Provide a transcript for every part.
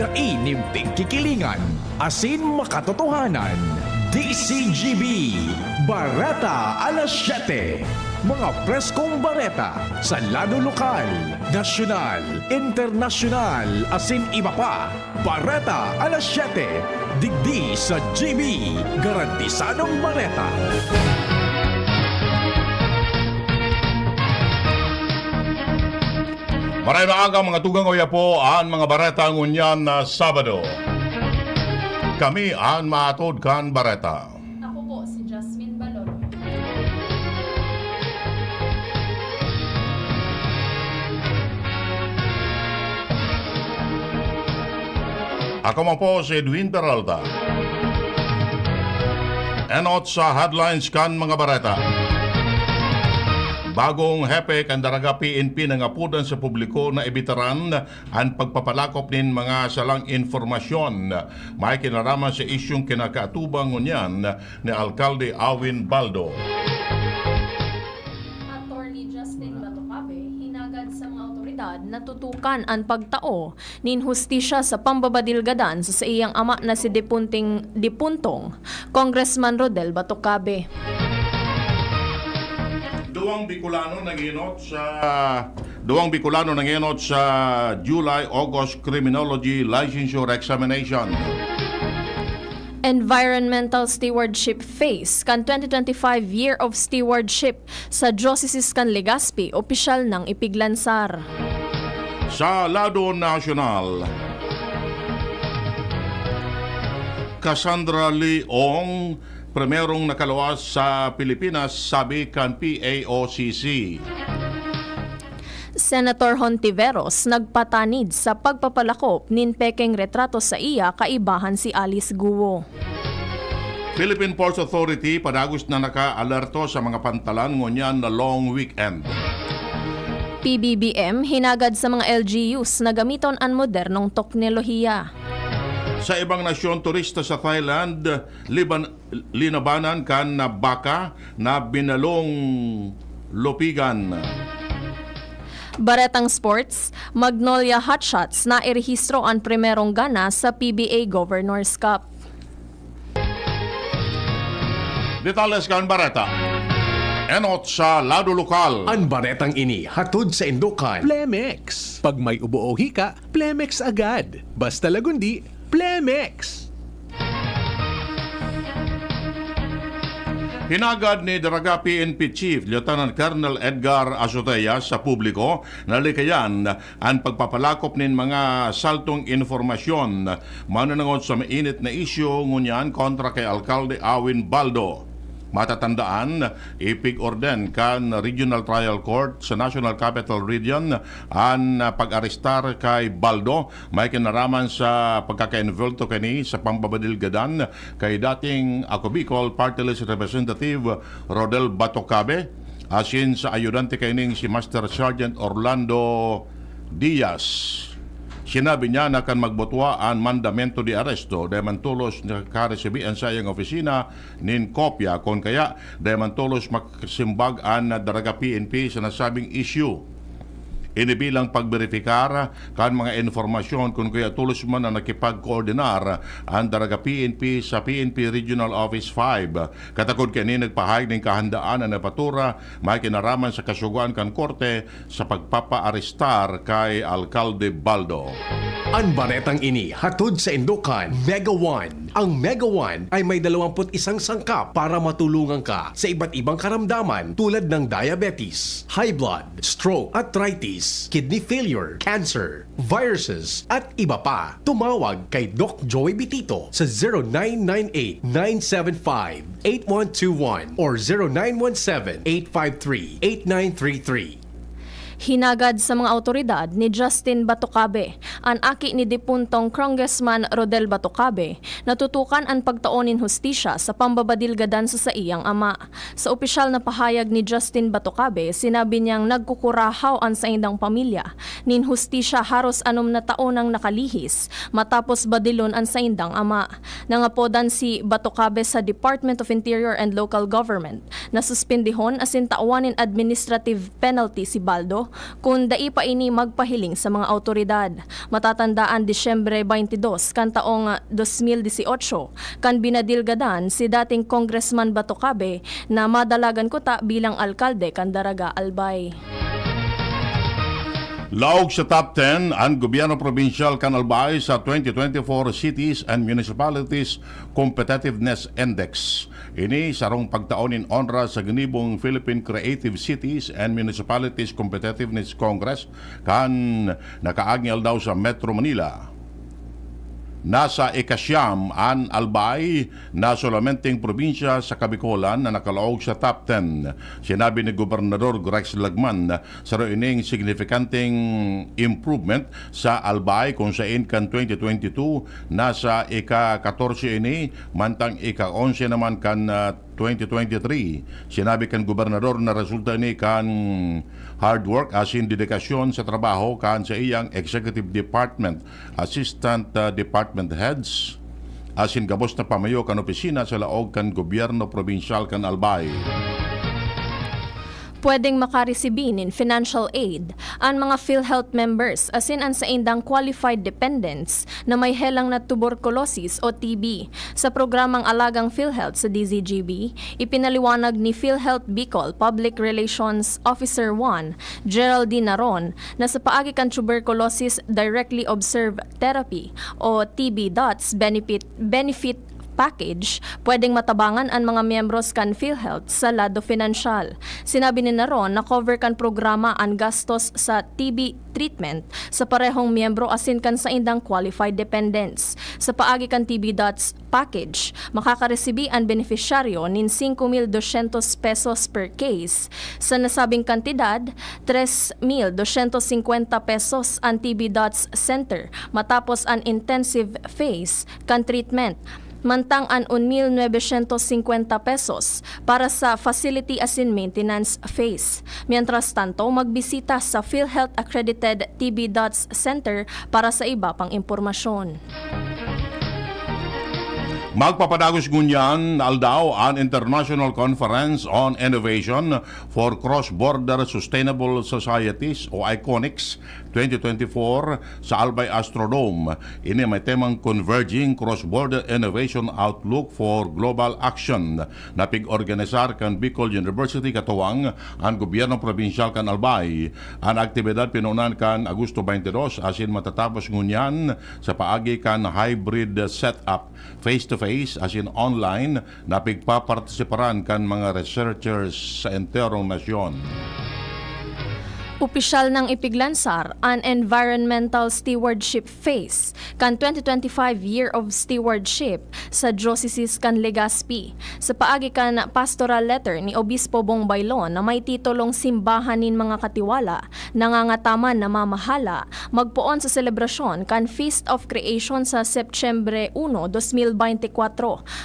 Dain kikilingan, asin makatotohanan. DCGB, Bareta alas 7. Mga preskong bareta sa lado lokal, nasyonal, internasyonal, asin iba pa. Bareta alas 7. Digdi sa GB, garantisadong bareta. Maray maaga mga tugang oya po ang mga bareta ngunyan na Sabado. Kami ang maatod kan bareta. Ako po si Jasmine Balor. Ako man po si Edwin Peralta. Enot sa headlines kan mga bareta. Bagong hepe kan daraga PNP nangapudan sa publiko na ibitaran ang pagpapalakop nin mga salang informasyon. May kinaraman sa isyong kinakaatubang ngunyan ni Alkalde Awin Baldo. Attorney Justin Batocabe hinagad sa mga otoridad na tutukan ang pagtao nin hustisya sa pambabadilgadan sa iyang ama na si Dipuntong Congressman Rodel Batocabe. Duwang Bicolano nanginot sa July-August Criminology Licensure Examination. Environmental Stewardship Phase kan 2025 Year of Stewardship sa Diocese kan Legazpi, opisyal ng ipiglansar. Sa lado nasyonal, Cassandra Leong, primerong nakalawas sa Pilipinas, sabi kan PAOCC. Senator Hontiveros nagpatanid sa pagpapalakop nin pekeng retrato sa iya kaibahan si Alice Guo. Philippine Ports Authority padagos na naka-alerto sa mga pantalan ngunyan na long weekend. PBBM hinagad sa mga LGUs na gamiton ang modernong teknolohiya. Sa ibang nasyon, turista sa Thailand, linabanan kan na baka na binalong lupigan. Baretang Sports, Magnolia Hotshots na irehistro ang primerong gana sa PBA Governors Cup. Detalles kan bareta. Enot sa lado lokal. Ang baretang ini hatod sa Indokan. Plemex. Pag may ubo o hika, Plemex agad. Basta lagundi, Plemex. Hinagad ni Daraga PNP Chief Lieutenant Colonel Edgar Azotea sa publiko na likayan ang pagpapalakop nin mga saltong informasyon manunangod sa mainit na isyu ngunyan kontra kay Alkalde Awin Baldo. Matatandaan, ipig-orden kan Regional Trial Court sa National Capital Region ang pag-arestar kay Baldo. May kinaraman sa pagkaka-involto kani sa pambabadilgadan kay dating Ako Bicol Party List Representative Rodel Batocabe, asin sa ayudante kaining si Master Sergeant Orlando Diaz. Sinabi niya na kan magbutwa ang mandamento di aresto dahil mantulos na karesibian sa iyang opisina nin kopya kon kaya dahil mantulos makasimbag ang daraga PNP sa nasabing issue. Inibilang pagberipikar kan mga informasyon kung kaya tulos man na nakipag-koordinar ang daraga PNP sa PNP Regional Office 5. Katakod kani nagpahayag ng kahandaan na napatura may kinaraman sa kasuguan kan korte sa pagpapa-arestar kay Alkalde Baldo. Ang baretang ini hatod sa Indokan, Mega One. Ang Mega One ay may 21 sangkap para matulungan ka sa iba't ibang karamdaman tulad ng diabetes, high blood, stroke, arthritis, kidney failure, cancer, viruses, at iba pa. Tumawag kay Doc Joey Bitito sa 0998-975-8121 or 0917-853-8933. Hinagad sa mga autoridad ni Justin Batocabe, ang aki ni Dipuntong Congressman Rodel Batocabe, natutukan ang pagtaonin hustisya sa pambabadilgadan sa iyang ama. Sa opisyal na pahayag ni Justin Batocabe, sinabi niyang nagkukurahaw ang sa indang pamilya, nin hustisya haros 6 na taon ang nakalihis, matapos badilon ang sa indang ama. Nangapodan si Batocabe sa Department of Interior and Local Government na suspendihon asin tawanin administrative penalty si Baldo kung dai pa ini magpahiling sa mga awtoridad. Matatandaan Disyembre 22 kan taong 2018 kan binadilgadan si dating Congressman Bato Cabe na madalagan kuta bilang alkalde kan Daraga, Albay. Laog sa top 10 ang gobyerno probinsyal kan Albay sa 2024 Cities and Municipalities Competitiveness Index. Ini sarong pagtaonin onra sa ganibong Philippine Creative Cities and Municipalities Competitiveness Congress kan nakaagnyal daw sa Metro Manila. Nasa ikasyam ang Albay na solamenteng probinsya sa Kabikolan na nakalaog sa top 10. Sinabi ni Gobernador Rex Lagman sa ining signifikanteng improvement sa Albay kung saan kan 2022 nasa ika-14 ini mantang ika-11 naman kan 2023. Sinabi kan Gobernador na resulta ni kan hard work asin dedikasyon sa trabaho kan sa iyang Executive Department, Assistant Department Heads, asin gabos na pamayo kan opisina sa laog kan gobyerno probinsyal kan Albay. Pwedeng makaresibin in financial aid ang mga PhilHealth members asin ang sa indang qualified dependents na may helang na tuberculosis o TB. Sa programang Alagang PhilHealth sa DZGB, ipinaliwanag ni PhilHealth Bicol Public Relations Officer 1, Geraldine Naron, na sa paagi kan tuberculosis directly observed therapy o TB DOTS benefit package, pwedeng matabangan ang mga miyembros kan PhilHealth sa lado financial. Sinabi ni Naron na cover kan programa ang gastos sa TB treatment sa parehong miyembro asin kan sa indang qualified dependents. Sa paagi kan TB DOTS package, makakaresibi ang beneficiaryo nin 5,200 pesos per case. Sa nasabing kantidad, 3,250 pesos ang TB DOTS center matapos ang intensive phase kan treatment. Mantang an 1,950 pesos para sa facility asin maintenance phase. Mientras tanto, magbisita sa PhilHealth Accredited TB DOTS Center para sa iba pang impormasyon. Magpapadagos ngunyan aldaw ang International Conference on Innovation for Cross-Border Sustainable Societies o ICONICS 2024 sa Albay Astrodome. Ini may temang Converging Cross-Border Innovation Outlook for Global Action na pig-organisar kan Bicol University katuwang ang gobyerno probinsyal kan Albay. Ang aktibidad pinunan kan Agosto 22 asin matatapos ngunyan sa paagi kan hybrid setup face-to-face asin online na pigpapartisiparan kan mga researchers sa enterong nasyon. Opisyal ng ipiglansar ang Environmental Stewardship Phase kan 2025 Year of Stewardship sa Diocese kan Legazpi. Sa paagi kan pastoral letter ni Obispo Bong Bailon na may titulong Simbahan nin mga katiwala, nangangataman na mamahala, magpuon sa selebrasyon kan Feast of Creation sa Septyembre 1, 2024.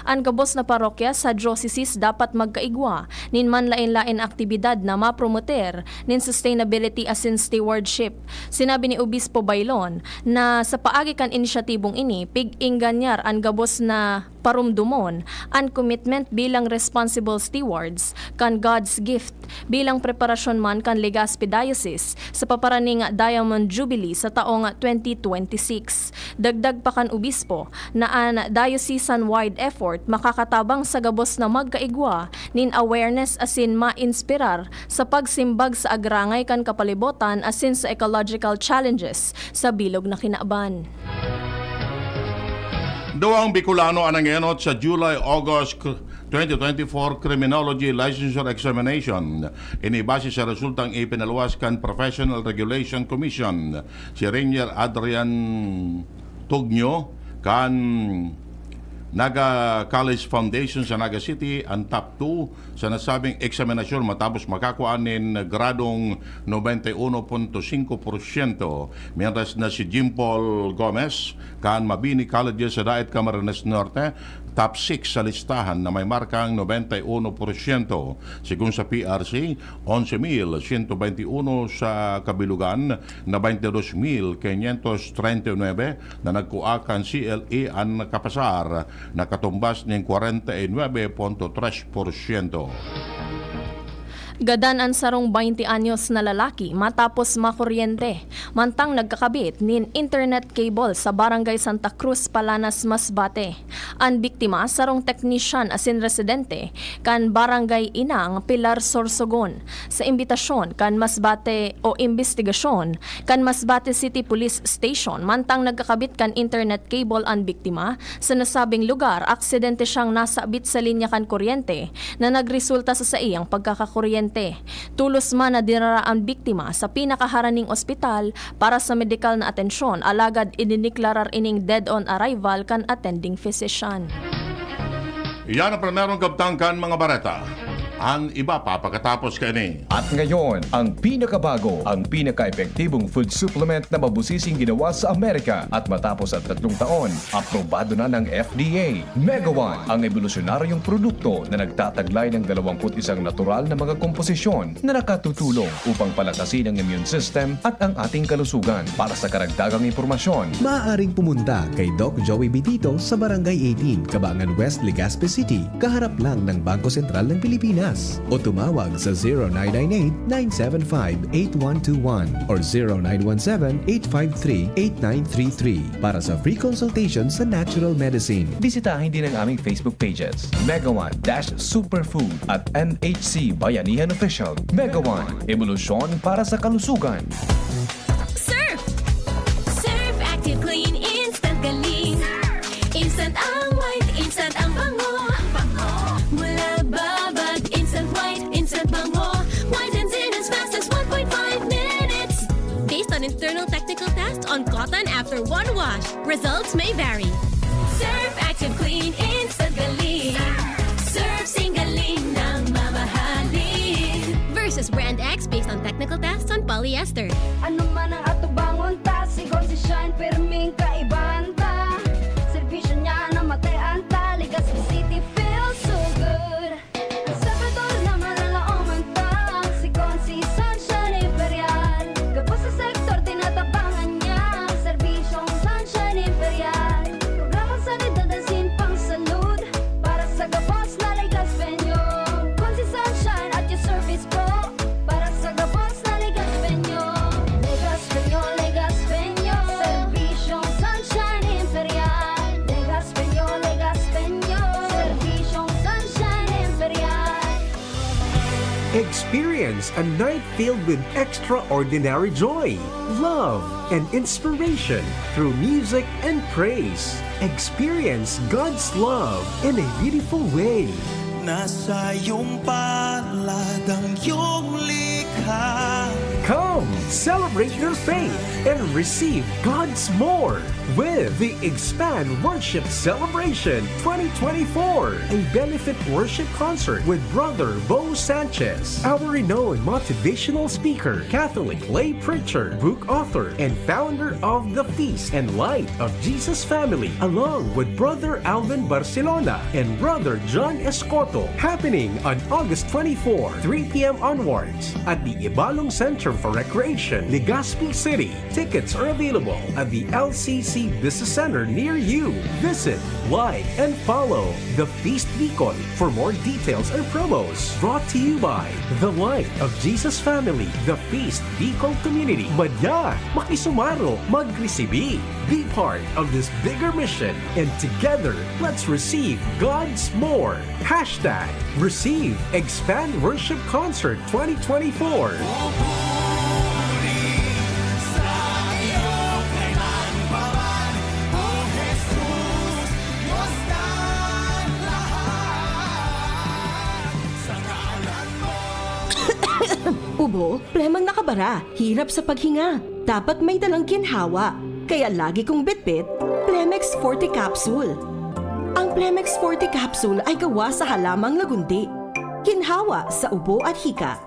Ang gabos na parokya sa Diocese dapat magkaigwa nin manlain-lain aktibidad na mapromoter nin sustainability asin stewardship. Sinabi ni Obispo Bailon na sa paagi kan inisyatibong ini, pig-inganyar ang gabos na parumdumon ang commitment bilang responsible stewards kan God's gift bilang preparasyon man kan Legazpi Diocese sa paparaning Diamond Jubilee sa taong 2026. Dagdag pa kan Obispo na ang diocesan-wide effort makakatabang sa gabos na magkaigwa nin awareness asin ma-inspirar sa pagsimbag sa agrangay kan kapalibotan asin sa ecological challenges sa bilog na kinaaban. Duwang Bicolano anangenot sa July-August 2024 Criminology Licensure Examination. Inibase sa resultang ipinaluwas kan Professional Regulation Commission. Si Rainier Adrian Tugnio kan Naga College Foundation sa Naga City ang top 2 sa nasabing eksaminasyon matapos makakuanin gradong 91.5%. Mientras na si Jim Paul Gomez kan Mabini College sa Daet Camarines Norte top 6 sa listahan na may markang 91%. Sigun sa PRC, 11,121 sa kabilugan na 22,539 na nagkuakan CLE ang kapasar na katumbas ng 49.3%. Gadanan sarong 20 anyos na lalaki matapos makuryente. Mantang nagkakabit nin internet cable sa barangay Santa Cruz, Palanas, Masbate. Ang biktima sarong technician asin residente kan barangay Inang, Pilar, Sorsogon. Sa imbitasyon kan Masbate o investigasyon kan Masbate City Police Station mantang nagkakabit kan internet cable ang biktima sa nasabing lugar, aksidente siyang nasabit sa linya kan kuryente na nagresulta sa iyang pagkakakuryente. Tulos man na dinara ang biktima sa pinakaharaning ospital para sa medikal na atensyon, alagad idiniklarar ining dead on arrival kan attending physician. Yan ang primerong kabtangkan mga bareta. Ang iba pa pagkatapos kani. At ngayon, ang pinakabago, ang pinaka-epektibong food supplement na mabusising ginawa sa Amerika at matapos at 3 taon, aprobado na ng FDA. Mega One, ang evolusyonaryong produkto na nagtataglay ng 21 natural na mga komposisyon na nakatutulong upang palakasin ang immune system at ang ating kalusugan. Para sa karagdagang impormasyon, Maaaring pumunta kay Doc Joey Bitito sa Barangay 18, Cabangan West, Legazpi City, kaharap lang ng Bangko Sentral ng Pilipinas. O tumawag sa 0998-975-8121 or 0917-853-8933 para sa free consultation sa natural medicine. bisitahin din ang aming Facebook pages, Mega One-Superfood at MHC Bayanihan Official. Mega One, evolusyon para sa kalusugan. Surf! Surf Active Clean Instant Galing. Instant ang white, instant ang bango. Mula babad, instant white, instant bango. Whitens in as fast as 1.5 minutes. Based on internal technical tests on cotton after one wash, results may vary. Surf Active Clean Instant Galing. Surf Singaling ng mamahalin. Versus Brand X based on technical tests on polyester. Ano man ang atubangon ta, sigon si Shine, perming kaibahan ta. Servisyo niya na matean ta, Legazpi City feels so good. Ang sabador na malalaoman ta, sigon si Sunshine Imperial. Kapos sa sektor, tinatabangan niya, serbisyong Sunshine Imperial. Programang sanidad asin pang salud, para sa gabos na Legazpenyo. Kung si Sunshine at your service pro, para sa gabos na Legazpenyo. Legazpenyo, Legazpenyo, serbisyong Sunshine Imperial. Legazpenyo, Legazpenyo, serbisyong Sunshine Imperial. Experience a night filled with extraordinary joy, love, and inspiration through music and praise. Experience God's love in a beautiful way. Nasa iyong palad ang iyong likha. Come, celebrate your faith and receive God's more with the Expand Worship Celebration 2024, a benefit worship concert with Brother Bo Sanchez, our renowned motivational speaker, Catholic lay preacher, book author, and founder of the Feast and Light of Jesus Family, along with Brother Alvin Barcelona and Brother John Escoto, happening on August 24, 3 p.m. onwards at the Ibalong Center for Recreation, Legazpi City. Tickets are available at the LCC Business Center near you. Visit, like, and follow The Feast Bicol for more details and promos. Brought to you by The Light of Jesus Family, The Feast Bicol Community. Madya, makisumaro, magresibi. Be part of this bigger mission, and together, let's receive God's more. Hashtag Receive Expand Worship Concert 2024. Ubo, premang nakabara, hirap sa paghinga. Dapat may dalang ginhawa. Kaya lagi kong bitbit, Plemex Forte Capsule. Ang Plemex Forte Capsule ay gawa sa halamang lagundi. Ginhawa sa ubo at hika.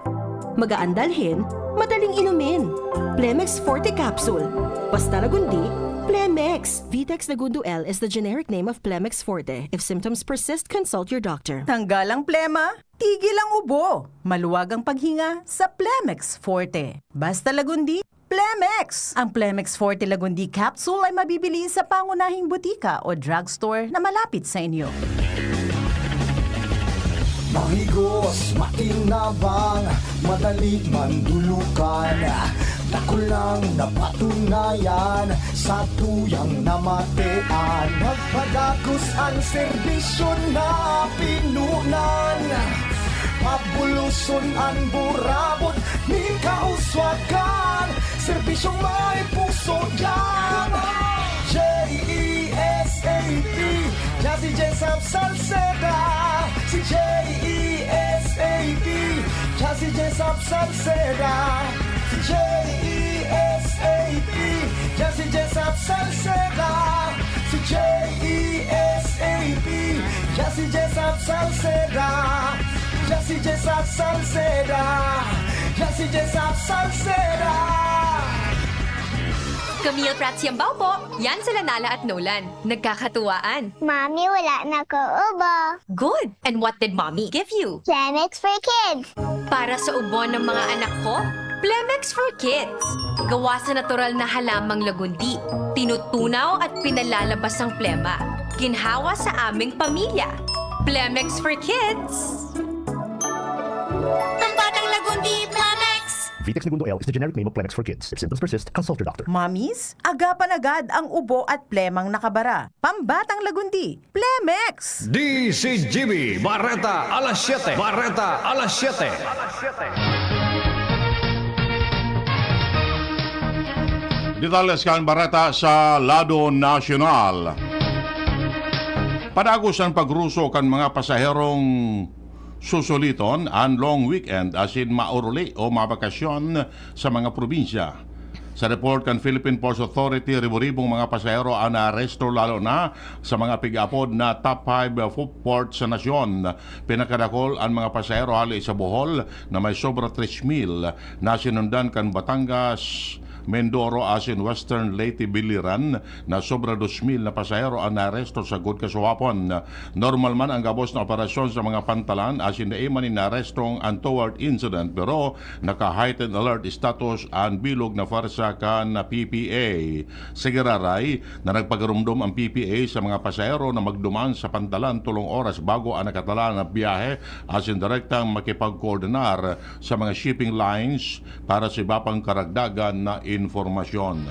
Magaan dalhin, madaling inumin. Plemex Forte Capsule. Basta lagundi, Plemex. Vitex Nagundo L is the generic name of Plemex Forte. If symptoms persist, consult your doctor. Tanggal ang plema, tigil ang ubo. Maluwag ang paghinga sa Plemex Forte. Basta lagundi, Plemex. Ang Plemex Forte Lagundi Capsule ay mabibili sa pangunahing butika o drugstore na malapit sa inyo. Mahigos, makinabang, madali mandulukan. Dako lang napatunayan sa tuyang namatean. Magpadakos ang serbisyo na pinunan. Mabuluson ang burabot ni kauswagan. Serbisyong may puso lang. J-E-S-A-P, Jazzy Jessup Salceda. Si J-E-S-A-P, Jazzy Jessup Salceda. Si J-E-S-A-P, Jazzy Jessup Salceda. Si J-E-S-A-P, Jazzy Jessup Salceda. Jazzy Jessup Salceda. Jazzy Jessup Salceda. Camille Prats Yambaw po. Yan sila Nala at Nolan. Nagkakatuwaan. Mami, wala na ko ubo. Good. And what did Mommy give you? Plemex for kids. Para sa ubo ng mga anak ko, Plemex for Kids. Gawa sa natural na halamang lagundi. Tinutunaw at pinalalabas ang plema. Ginhawa sa aming pamilya. Plemex for Kids. Pambatang lagundi, Plemex! Vitex Segundo L is the generic name of Plemex for kids. If symptoms persist, consult your doctor. Mamis, agapan agad ang ubo at plemang nakabara. Pambatang lagundi, Plemex! DCGB, Barreta, alas 7. Barreta, alas 7. Detalles kan Barreta sa Lado Nacional. Padagos ang pagruso kan mga pasaherong susuliton ang long weekend asin mauruli o mabakasyon sa mga probinsya. Sa report kan Philippine Ports Authority, ribo-ribong mga pasahero ang naaresto lalo na sa mga pig-apod na top 5 food ports sa nasyon. Pinakadakol ang mga pasahero hali sa Bohol na may sobra 3,000 na sinundan kan Batangas, Mindoro asin Western Leyte Biliran na sobra 2,000 na pasahero ang naresto sa good kasuhapon. Normal man ang gabos na operasyon sa mga pantalan asin naiman ni narestong untoward incident pero naka-heightened alert status ang bilog na farsa kan na PPA. Sigararay na nagpagarumdum ang PPA sa mga pasahero na magduman sa pantalan 3 oras bago ang nakatala na biyahe asin direktang makipag-coordinar sa mga shipping lines para sa iba pang karagdagan na informasyon.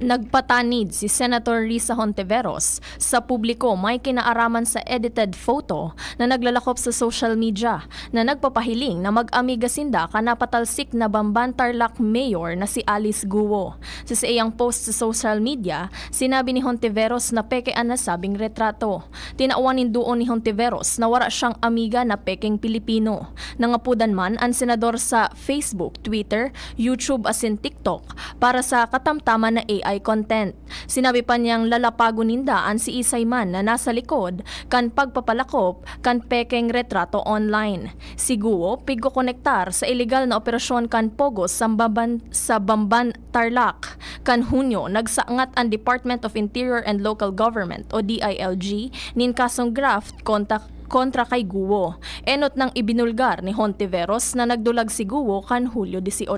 Nagpatanid si Senator Risa Hontiveros sa publiko may kinaaraman sa edited photo na naglalakop sa social media na nagpapahiling na mag-amigasinda kanapatalsik na Bamban Tarlac Mayor na si Alice Guo. Sa iyang post sa social media, sinabi ni Hontiveros na peke ang nasabing retrato. Tinauanin doon ni Hontiveros na wala siyang amiga na pekeng Pilipino. Nangapudan man ang senador sa Facebook, Twitter, YouTube asin TikTok para sa katamtaman na AI content. Sinabi pa niyang lalapago nindaan si Isayman na nasa likod kan pagpapalakop kan pekeng retrato online. Si Guo pigko-konektar sa illegal na operasyon kan Pogos sa Bamban Tarlac. Kan Hunyo, nagsaangat ang Department of Interior and Local Government o DILG nin kasong graft kontra kay Guo. Enot nang ibinulgar ni Hontiveros na nagdulag si Guo kan Hulyo 18.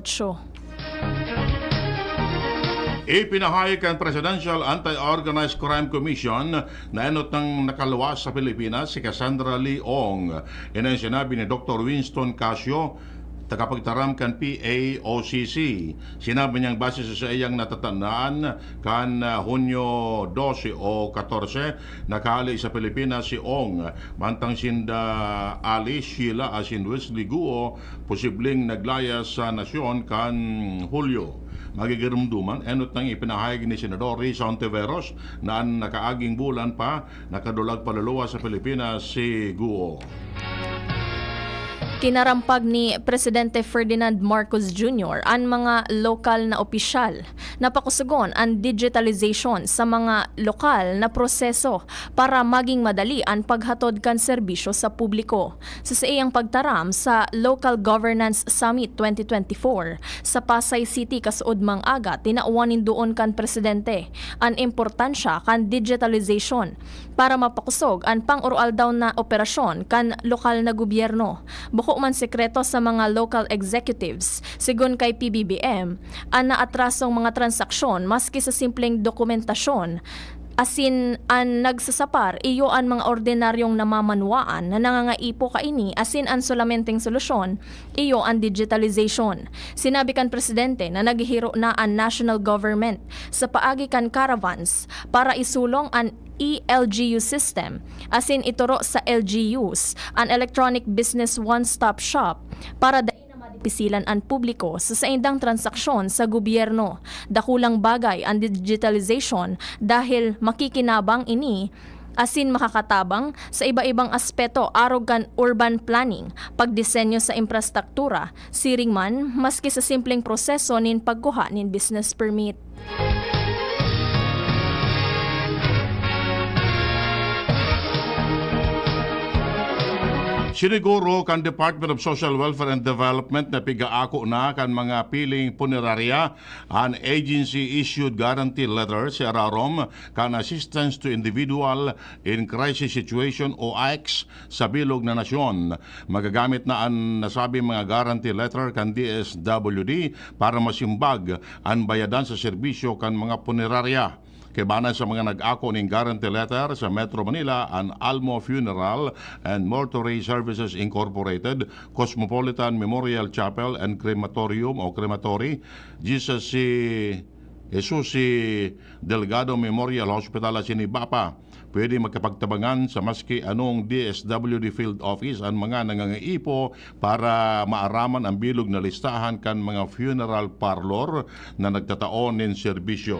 Ipinahayag ang Presidential Anti-Organized Crime Commission na enot ng nakaluwas sa Pilipinas si Cassandra Leong. Yan ang sinabi ni Dr. Winston Casio, tagapagtaram kan PAOCC. Sinabi niyang base sa iyang natatandaan kan Hunyo 12 o 14 nakali sa Pilipinas si Ong mantang sinda Ali Sheila asin Wesley Guo posibleng naglaya sa nasyon kan Hulyo. Magigirumduman, enot nang ipinahayag ni Senador Risa Hontiveros na ang nakaaging bulan pa nakadulag paluluwa sa Pilipinas si Guo. Kinarampag ni Presidente Ferdinand Marcos Jr. ang mga lokal na opisyal na pakusugon ang digitalization sa mga lokal na proseso para maging madali ang paghatod kan serbisyo sa publiko. Sa iyang pagtaram sa Local Governance Summit 2024 sa Pasay City kasuod mang aga, tinauwanin doon kan Presidente ang importansya kan digitalization para mapakusog ang pang-oral daw na operasyon kan lokal na gobyerno. Buko man sekreto sa mga local executives, sigon kay PBBM, ang naatrasong mga transaksyon maski sa simpleng dokumentasyon Asin an nagsasapar iyo an mga ordinaryong namamanwaan na nangangaipo kaini asin an solamenteng solusyon iyo an digitalization. Sinabi kan presidente na naghihiro na an national government sa paagi kan caravans para isulong an ELGU system asin ituro sa LGUs an electronic business one-stop shop para pisilan ang publiko sa saindang transaksyon sa gobyerno. Dakulang bagay ang digitalization dahil makikinabang ini asin makakatabang sa iba-ibang aspeto arog kan urban planning, pagdisenyo sa infrastruktura, siring man maski sa simpleng proseso nin pagkuha nin business permit. Siniguro kan Department of Social Welfare and Development na pigaako na kan mga piling punerarya an agency-issued guarantee letter si Ararom kan Assistance to Individual in Crisis Situation o AICS sa bilog na nasyon. Magagamit na ang nasabi mga guarantee letter kan DSWD para masimbag ang bayadan sa serbisyo kan mga punerarya. Kaibanan sa mga nag-ako ng guarantee letter sa Metro Manila, ang Almo Funeral and Mortuary Services Incorporated, Cosmopolitan Memorial Chapel and Crematorium o Crematory, Jesus Delgado Memorial Hospital at Sinibapa. Pwede magkapagtabangan sa maski anong DSWD Field Office ang mga nangangaipo para maaraman ang bilog na listahan kan mga funeral parlor na nagtataon ng serbisyo.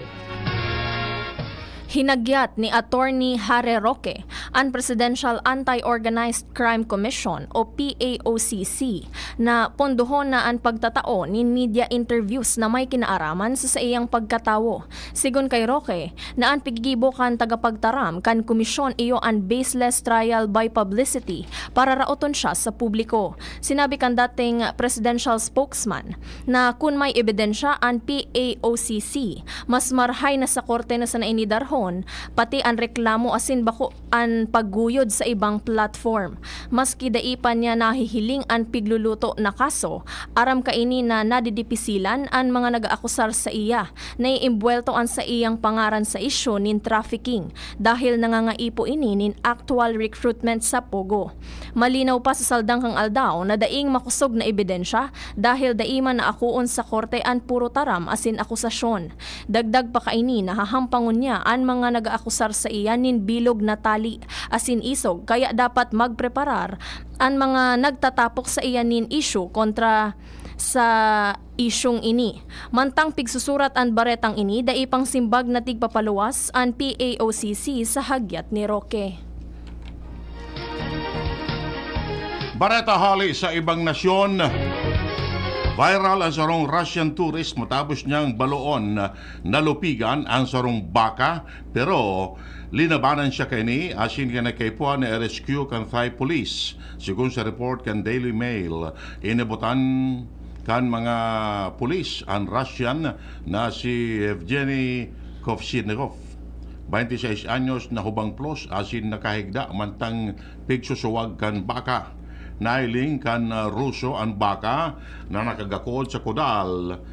Hinagyat ni Attorney Harry Roque ang Presidential Anti-Organized Crime Commission o PAOCC na pondohon na ang pagtatao ni media interviews na may kinaaraman sa iyang pagkatawo. Sigon kay Roque na ang piggibo kan tagapagtaram kan komisyon iyo ang baseless trial by publicity para raoton siya sa publiko. Sinabi kan dating presidential spokesman na kung may ebidensya ang PAOCC, mas marhay na sa korte na sa nainidarhon pati ang reklamo asin bako ang pagguyod sa ibang platform. Maski daipan niya nahihiling ang pigluluto na kaso, aram kaini na nadidipisilan ang mga nag-aakusar sa iya na iimbweltoan sa iyang pangaran sa isyu nin trafficking dahil nangangaipo ini nin actual recruitment sa Pogo. Malinaw pa sa saldang kang aldaw na daing makusog na ebidensya dahil daiman na akuon sa korte ang puro taram asin akusasyon. Dagdag pa kaini na hahampangon niya ang mga nag-aakusar sa iya nin bilog na tali asin isog kaya dapat magpreparar ang mga nagtatapok sa iya nin issue kontra sa isyong ini. Mantang pigsusurat ang baretang ini daipang simbag na tigpapaluwas ang PAOCC sa hagyat ni Roque. Bareta hali sa ibang nasyon. Viral ang sarong Russian tourist matapos niyang baloon na lupigan ang sarong baka pero linabanan siya kini asin kinakaipuan na rescue kan Thai police. Sigun sa report kan Daily Mail, inibutan kan mga pulis ang Russian na si Evgeny Kovshinikov. 26 anyos na hubang plus asin nakahigda mantang pigsusuwag kan baka. Nailing kan Ruso ang baka na nakagakod sa Kudal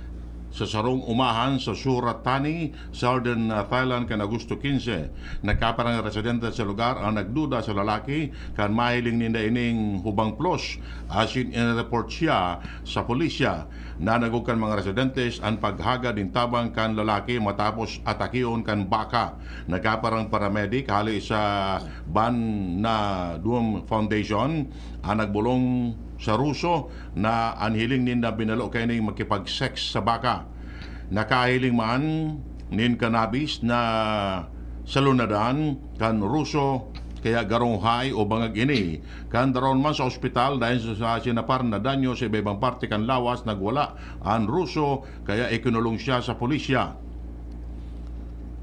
sa sarong umahan sa Surat Thani, Southern Thailand kan Agosto 15. Nagkaparang residente sa lugar ang nagduda sa lalaki kan mahiling ninda ining hubang plus asin in-report siya sa pulisya. Nanagog kan mga residentes ang paghaga din tabang kan lalaki matapos atakiyon kan baka. Nagkaparang paramedic hali sa Ban na Duom Foundation ang nagbulong sa Ruso na anhiling ninda binalo kay ning makipag-sex sa baka. Nakahiling man nin kanabis na salunadan kan Ruso kaya garonghay o bangag ini. Kan daron man sa ospital dahil sa sinapar na danyo sa ibang parte kan lawas nagwala ang Ruso kaya ikinulong siya sa pulisya.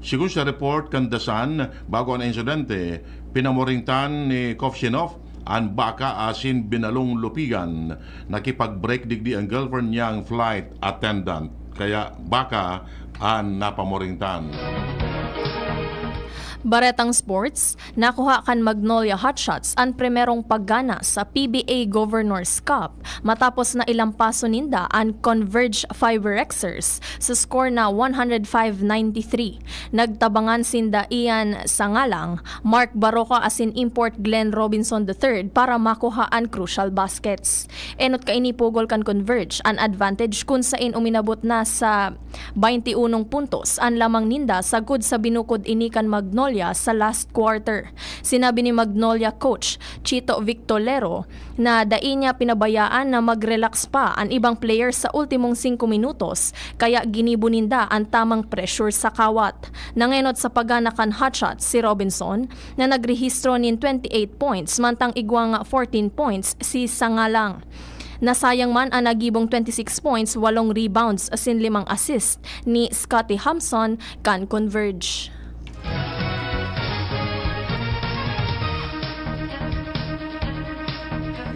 Sigun sa report kan Dasan, bago ang insidente, pinamuringtan ni Kovshinov ang baka asin binalong lupigan. Nakipag-break digdi ang girlfriend niyang flight attendant. Kaya baka ang napamuringtan. Baretang Sports, nakuha kan Magnolia Hotshots ang primerong paggana sa PBA Governors Cup matapos na ilang paso ninda ang Converge Fiberxers sa score na 105-93. Nagtabangan sinda Ian Sangalang, Mark Baroka asin import Glenn Robinson III para makuha ang crucial baskets. Enot kaini pugol kan Converge ang advantage kung sain uminabot na sa 21 puntos ang lamang ninda sa good sa binukod ini kan Magnolia sa last quarter. Sinabi ni Magnolia coach Chito Victolero na dai niya pinabayaan na mag-relax pa ang ibang players sa ultimong 5 minutos kaya ginibuninda ang tamang pressure sa kawat. Nangenot sa paganakan hotshots si Robinson na nagrehistro nin 28 points mantang igwang 14 points si Sangalang. Nasayang man ang nagibong 26 points, 8 rebounds asin 5 assist ni Scotty Hampson kan Converge.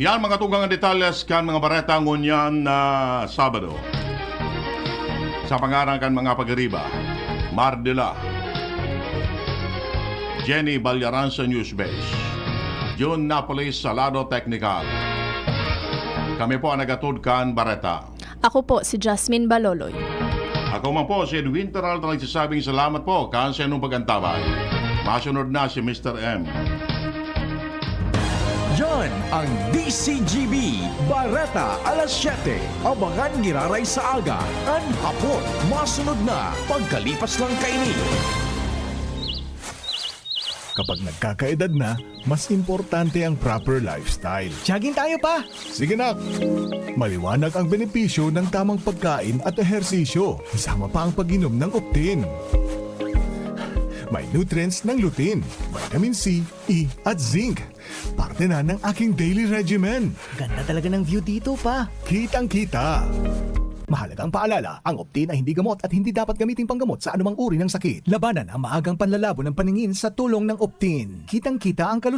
Yan mga tugang detalles kan mga bareta ngunyan na Sabado. Sa pangarang kan mga pagriba, Mardila, Jenny Balyaran sa News Base, June Napolis Salado Technical. Kami po ang nagatud kan bareta. Ako po si Jasmine Baloloy. Ako man po si Edwin Teral na nagsasabing salamat po kan sa inyong pagantabay. Masunod na si Mr. M. Yan ang DCGB Bareta alas 7. Abangan giraray sa aga. An hapon, masunod na pagkalipas ng kaini. Kapag nagkakaedad na, mas importante ang proper lifestyle. Jogging tayo pa! Sige nak! Maliwanag ang benepisyo ng tamang pagkain at ehersisyo, kasama pa ang pag-inom ng Optin. May nutrients ng lutein, vitamin C, E at zinc. Parte na ng aking daily regimen. Ganda talaga ng view dito pa. Kitang-kita! Mahalagang paalala, ang Optin ay hindi gamot at hindi dapat gamitin panggamot sa anumang uri ng sakit. Labanan ang maagang panlalabo ng paningin sa tulong ng Optin. Kitang-kita ang kalusugan.